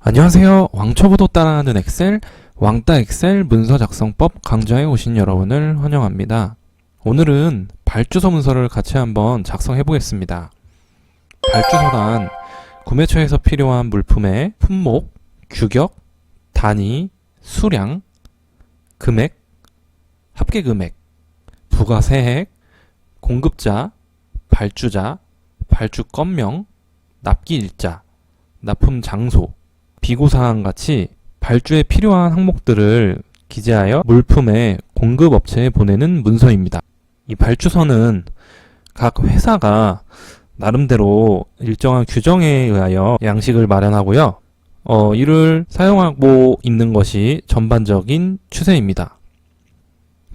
안녕하세요. 왕초보도 따라하는 엑셀, 왕따 엑셀 문서 작성법 강좌에 오신 여러분을 환영합니다. 오늘은 발주서 문서를 같이 한번 작성해 보겠습니다. 발주서란 구매처에서 필요한 물품의 품목, 규격, 단위, 수량, 금액, 합계금액, 부가세액, 공급자, 발주자, 발주 건명, 납기일자, 납품 장소, 비고사항 같이 발주에 필요한 항목들을 기재하여 물품의 공급업체에 보내는 문서입니다. 이 발주서는 각 회사가 나름대로 일정한 규정에 의하여 양식을 마련하고요. 이를 사용하고 있는 것이 전반적인 추세입니다.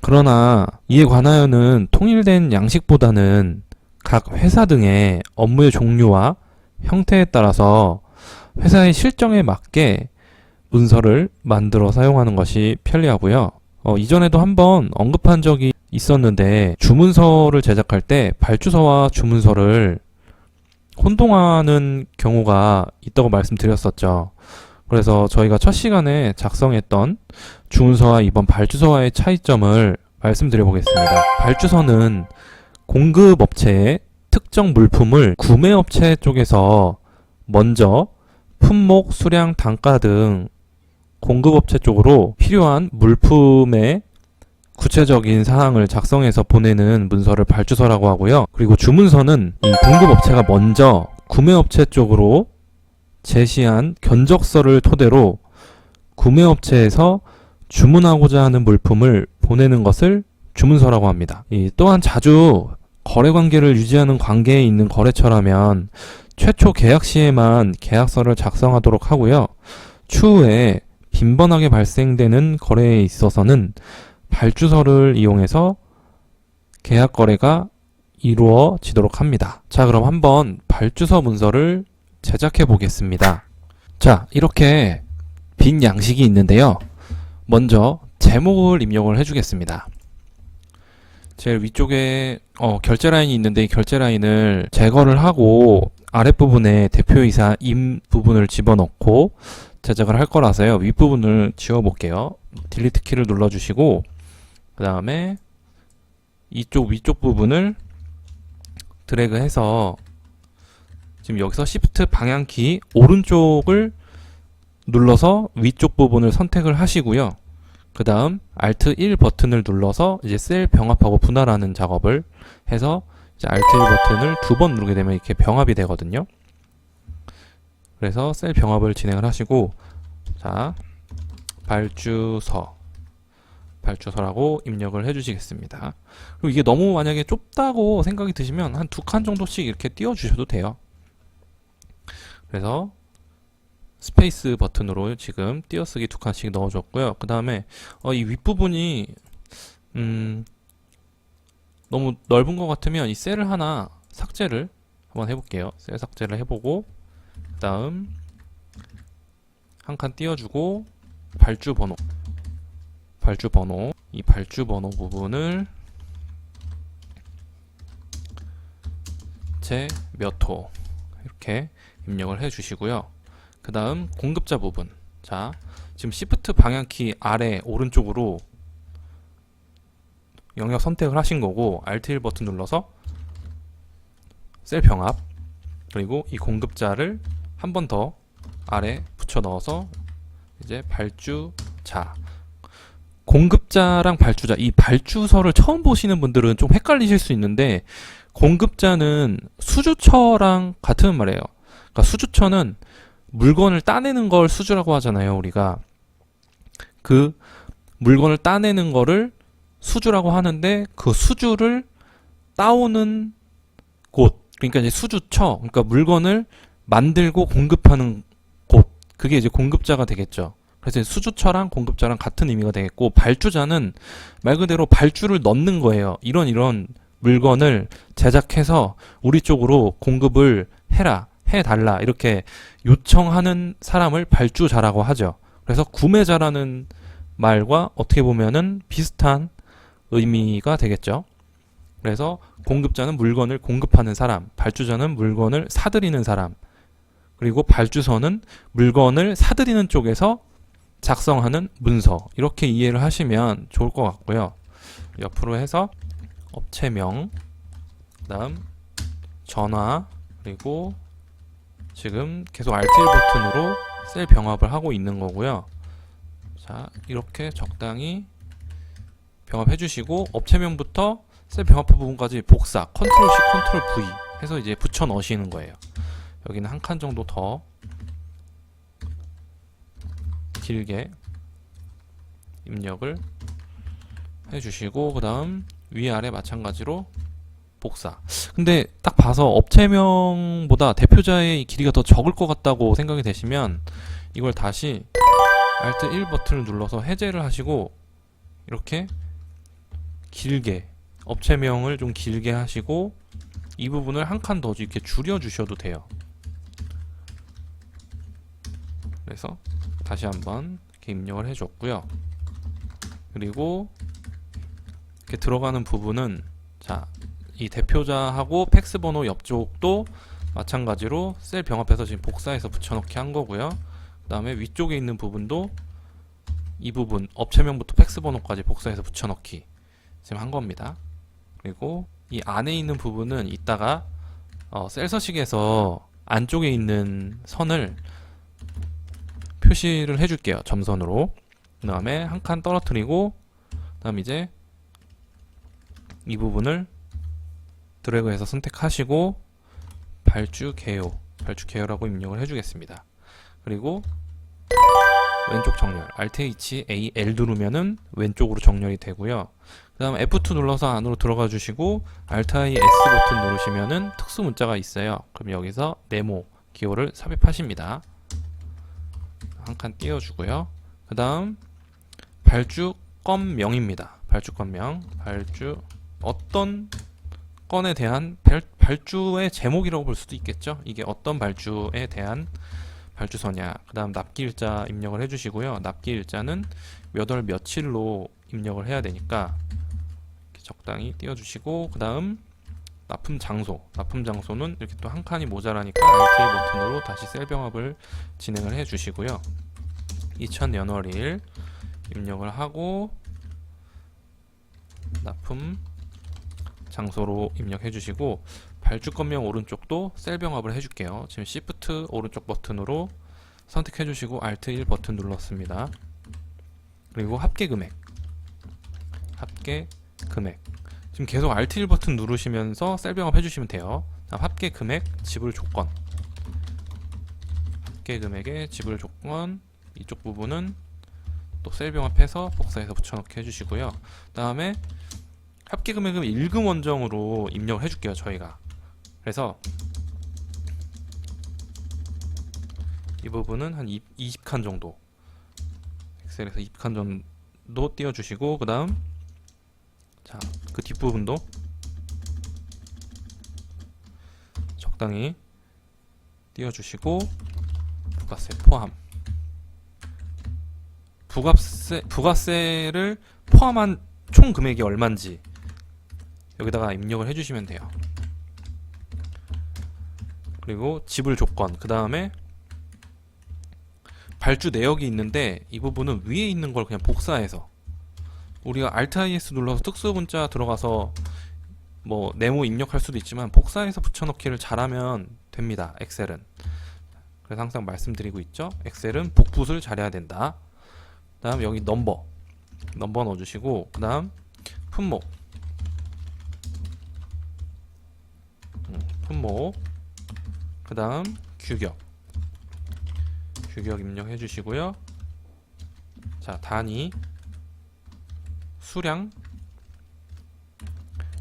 그러나 이에 관하여는 통일된 양식보다는 각 회사 등의 업무의 종류와 형태에 따라서 회사의 실정에 맞게 문서를 만들어 사용하는 것이 편리하고요. 이전에도 한번 언급한 적이 있었는데 주문서를 제작할 때 발주서와 주문서를 혼동하는 경우가 있다고 말씀드렸었죠. 그래서 저희가 첫 시간에 작성했던 주문서와 이번 발주서와의 차이점을 말씀드려 보겠습니다. 발주서는 공급업체의 특정 물품을 구매업체 쪽에서 먼저 품목, 수량, 단가 등 공급업체 쪽으로 필요한 물품의 구체적인 사항을 작성해서 보내는 문서를 발주서라고 하고요. 그리고 주문서는 이 공급업체가 먼저 구매업체 쪽으로 제시한 견적서를 토대로 구매업체에서 주문하고자 하는 물품을 보내는 것을 주문서라고 합니다. 또한 자주 거래관계를 유지하는 관계에 있는 거래처라면 최초 계약 시에만 계약서를 작성하도록 하고요. 추후에 빈번하게 발생되는 거래에 있어서는 발주서를 이용해서 계약 거래가 이루어지도록 합니다. 자, 그럼 한번 발주서 문서를 제작해 보겠습니다. 자, 이렇게 빈 양식이 있는데요. 먼저 제목을 입력을 해주겠습니다. 제일 위쪽에 결제 라인이 있는데 이 결제 라인을 제거를 하고 아랫부분에 대표이사 임 부분을 집어넣고 제작을 할 거라서요. 윗부분을 지워볼게요. 딜리트 키를 눌러주시고 그 다음에 이쪽 위쪽 부분을 드래그해서 지금 여기서 Shift 방향키 오른쪽을 눌러서 위쪽 부분을 선택을 하시고요. 그 다음 Alt 1 버튼을 눌러서 이제 셀 병합하고 분할하는 작업을 해서 이제 Alt 1 버튼을 2번 누르게 되면 이렇게 병합이 되거든요. 그래서 셀 병합을 진행을 하시고, 자, 발주서라고 입력을 해주시겠습니다. 그리고 이게 너무 만약에 좁다고 생각이 드시면 한 2칸 정도씩 이렇게 띄워주셔도 돼요. 그래서 스페이스 버튼으로 지금 띄어쓰기 2칸씩 넣어줬고요. 그 다음에 이 윗부분이 너무 넓은 것 같으면 이 셀을 하나 삭제를 한번 해볼게요. 셀 삭제를 해보고 그 다음 한 칸 띄워주고 발주번호 이 발주번호 부분을 제 몇 호 이렇게 입력을 해주시고요. 그 다음 공급자 부분, 자 지금 Shift 방향키 아래 오른쪽으로 영역 선택을 하신 거고 Alt 1 버튼 눌러서 셀 병합, 그리고 이 공급자를 한 번 더 아래 붙여 넣어서 이제 발주자, 공급자랑 발주자, 이 발주서를 처음 보시는 분들은 좀 헷갈리실 수 있는데 공급자는 수주처랑 같은 말이에요. 그러니까 수주처는 물건을 따내는 걸 수주라고 하잖아요. 우리가 그 물건을 따내는 거를 수주라고 하는데 그 수주를 따오는 곳, 그러니까 이제 수주처, 그러니까 물건을 만들고 공급하는 곳, 그게 이제 공급자가 되겠죠. 그래서 수주처랑 공급자랑 같은 의미가 되겠고, 발주자는 말 그대로 발주를 넣는 거예요. 이런 물건을 제작해서 우리 쪽으로 공급을 해달라 이렇게 요청하는 사람을 발주자라고 하죠. 그래서 구매자라는 말과 어떻게 보면은 비슷한 의미가 되겠죠. 그래서 공급자는 물건을 공급하는 사람, 발주자는 물건을 사들이는 사람, 그리고 발주서는 물건을 사들이는 쪽에서 작성하는 문서, 이렇게 이해를 하시면 좋을 것 같고요. 옆으로 해서 업체명, 그다음 전화, 그리고 지금 계속 R1 버튼으로 셀 병합을 하고 있는 거고요. 자, 이렇게 적당히 병합해 주시고 업체명부터 셀 병합 부분까지 복사, 컨트롤 C, 컨트롤 V 해서 이제 붙여 넣으시는 거예요. 여기는 한 칸 정도 더 길게 입력을 해주시고, 그 다음 위아래 마찬가지로 복사. 근데 딱 봐서 업체명보다 대표자의 길이가 더 적을 것 같다고 생각이 되시면 이걸 다시 Alt 1 버튼을 눌러서 해제를 하시고 이렇게 길게 업체명을 좀 길게 하시고 이 부분을 한 칸 더 이렇게 줄여 주셔도 돼요. 그래서 다시 한번 이렇게 입력을 해줬고요. 그리고 이렇게 들어가는 부분은 자, 이 대표자하고 팩스 번호 옆쪽도 마찬가지로 셀 병합해서 지금 복사해서 붙여넣기 한 거고요. 그 다음에 위쪽에 있는 부분도 이 부분 업체명부터 팩스 번호까지 복사해서 붙여넣기 지금 한 겁니다. 그리고 이 안에 있는 부분은 이따가 셀 서식에서 안쪽에 있는 선을 표시를 해줄게요. 점선으로. 그 다음에 한 칸 떨어뜨리고 그 다음 이제 이 부분을 드래그해서 선택하시고 발주 개요라고 입력을 해주겠습니다. 그리고 왼쪽 정렬 Alt H A L 누르면은 왼쪽으로 정렬이 되고요. 그 다음 F2 눌러서 안으로 들어가 주시고 Alt I S 버튼 누르시면은 특수 문자가 있어요. 그럼 여기서 네모 기호를 삽입하십니다. 한 칸 띄워주고요. 그 다음 발주 건명입니다. 발주 건명, 발주 어떤 건에 대한 발주의 제목이라고 볼 수도 있겠죠. 이게 어떤 발주에 대한 발주서냐. 그 다음 납기일자 입력을 해주시고요. 납기일자는 몇 월 며칠로 입력을 해야 되니까 이렇게 적당히 띄워주시고, 그 다음 납품 장소는 이렇게 또 한 칸이 모자라니까 Alt 버튼으로 다시 셀 병합을 진행을 해주시고요. 2000년 월 1일 입력을 하고 납품 장소로 입력해 주시고 발주 건명 오른쪽도 셀 병합을 해줄게요. 지금 Shift 오른쪽 버튼으로 선택해 주시고 Alt 1 버튼 눌렀습니다. 그리고 합계 금액 지금 계속 Alt 1 버튼 누르시면서 셀 병합 해주시면 돼요. 합계 금액 지불 조건, 합계 금액의 지불 조건, 이쪽 부분은 또 셀 병합해서 복사해서 붙여넣기 해주시고요. 그 다음에 합계 금액은 일금 원정으로 입력을 해줄게요. 저희가 그래서 이 부분은 한 20칸 정도, 엑셀에서 20칸 정도 띄워주시고, 그 다음 자, 그 뒷부분도 적당히 띄워주시고 부가세 포함, 부가세를 포함한 총 금액이 얼마인지 여기다가 입력을 해주시면 돼요. 그리고 지불 조건, 그 다음에 발주 내역이 있는데 이 부분은 위에 있는 걸 그냥 복사해서 우리가 Alt IS 눌러서 특수 문자 들어가서 뭐 네모 입력할 수도 있지만 복사해서 붙여넣기를 잘하면 됩니다. 엑셀은. 그래서 항상 말씀드리고 있죠. 엑셀은 복붙을 잘해야 된다. 그 다음 여기 넘버 넣어주시고, 그 다음 품목, 그 다음 규격 입력해 주시고요. 자, 단위, 수량,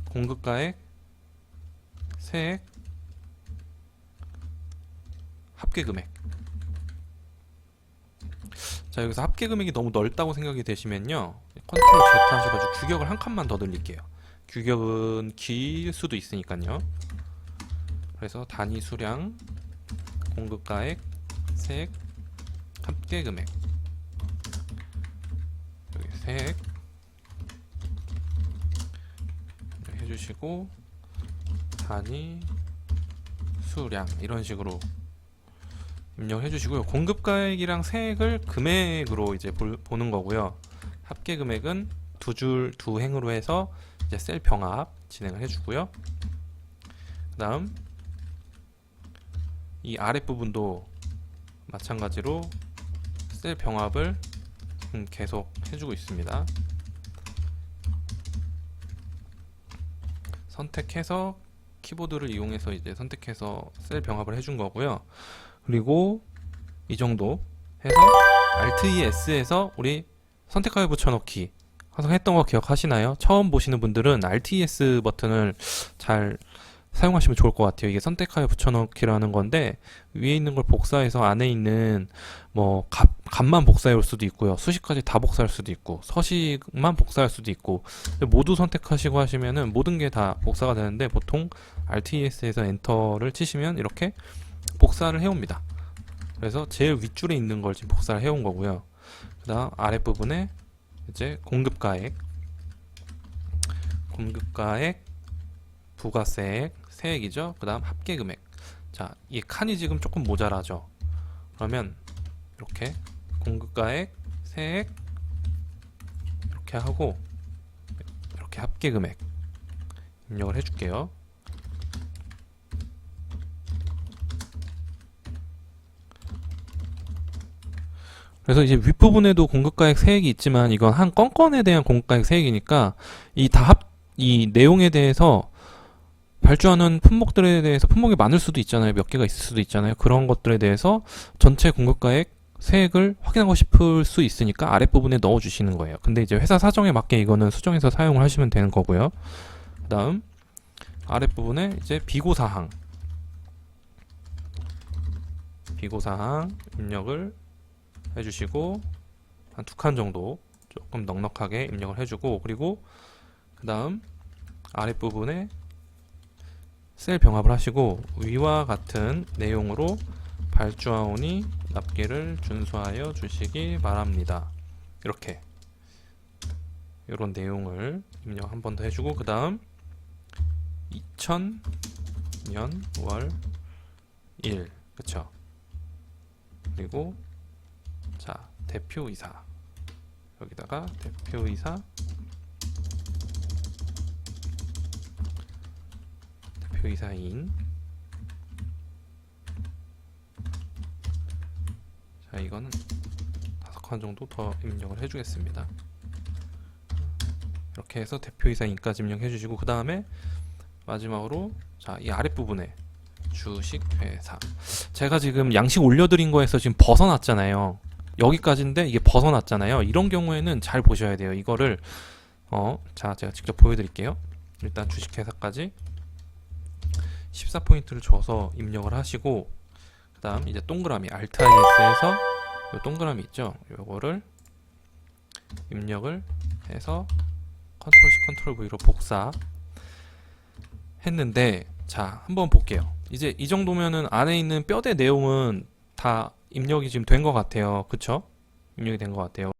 공급가액, 세액, 합계금액. 자, 여기서 합계금액이 너무 넓다고 생각이 되시면요, 컨트롤 Z 하셔가지고 규격을 한 칸만 더 늘릴게요. 규격은 길 수도 있으니까요. 그래서 단위, 수량, 공급가액, 세액, 합계금액, 여기 세액 해주시고 단위, 수량 이런 식으로 입력을 해주시고요. 공급가액이랑 세액을 금액으로 이제 보는 거고요. 합계 금액은 두 줄 두 행으로 해서 이제 셀 병합 진행을 해주고요. 그 다음 이 아랫부분도 마찬가지로 셀 병합을 계속 해주고 있습니다. 선택해서 키보드를 이용해서 이제 선택해서 셀 병합을 해준 거고요. 그리고 이 정도 해서 Alt E S에서 우리 선택하여 붙여넣기 항상 했던 거 기억하시나요? 처음 보시는 분들은 Alt E S 버튼을 잘 사용하시면 좋을 것 같아요. 이게 선택하여 붙여넣기라는 건데 위에 있는 걸 복사해서 안에 있는 뭐 값만 복사해 올 수도 있고요. 수식까지 다 복사할 수도 있고 서식만 복사할 수도 있고 모두 선택하시고 하시면은 모든 게 다 복사가 되는데 보통 Alt E S에서 엔터를 치시면 이렇게 복사를 해옵니다. 그래서 제일 윗줄에 있는 걸 지금 복사를 해온 거고요. 그 다음 아랫부분에 이제 공급가액, 부가세액, 세액이죠. 그 다음 합계금액. 자, 이 칸이 지금 조금 모자라죠. 그러면 이렇게 공급가액, 세액 이렇게 하고 이렇게 합계금액 입력을 해줄게요. 그래서 이제 윗부분에도 공급가액 세액이 있지만 이건 한 건건에 대한 공급가액 세액이니까 이 내용에 대해서 발주하는 품목들에 대해서 품목이 많을 수도 있잖아요. 몇 개가 있을 수도 있잖아요. 그런 것들에 대해서 전체 공급가액 세액을 확인하고 싶을 수 있으니까 아랫부분에 넣어주시는 거예요. 근데 이제 회사 사정에 맞게 이거는 수정해서 사용을 하시면 되는 거고요. 그 다음 아랫부분에 이제 비고사항 입력을 해주시고 한 2칸 정도 조금 넉넉하게 입력을 해주고 그리고 그 다음 아랫부분에 셀 병합을 하시고 위와 같은 내용으로 발주하오니 납기를 준수하여 주시기 바랍니다. 이렇게 이런 내용을 입력 한 번 더 해주고 그 다음 2000년 5월 1 그쵸? 그리고 자 대표이사 여기다가 대표이사인 자 이거는 5칸 정도 더 입력을 해주겠습니다. 이렇게 해서 대표이사인까지 입력해 주시고 그 다음에 마지막으로 자 이 아랫부분에 주식회사 제가 지금 양식 올려드린 거에서 지금 벗어났잖아요. 여기까지인데 이게 벗어났잖아요. 이런 경우에는 잘 보셔야 돼요. 이거를 자 제가 직접 보여드릴게요. 일단 주식회사까지 14포인트를 줘서 입력을 하시고 그 다음 이제 동그라미 Alt IS에서 요 동그라미 있죠. 요거를 입력을 해서 컨트롤 C 컨트롤 V로 복사 했는데 자 한번 볼게요. 이제 이 정도면은 안에 있는 뼈대 내용은 다 입력이 지금 된 것 같아요. 그쵸? 입력이 된 것 같아요.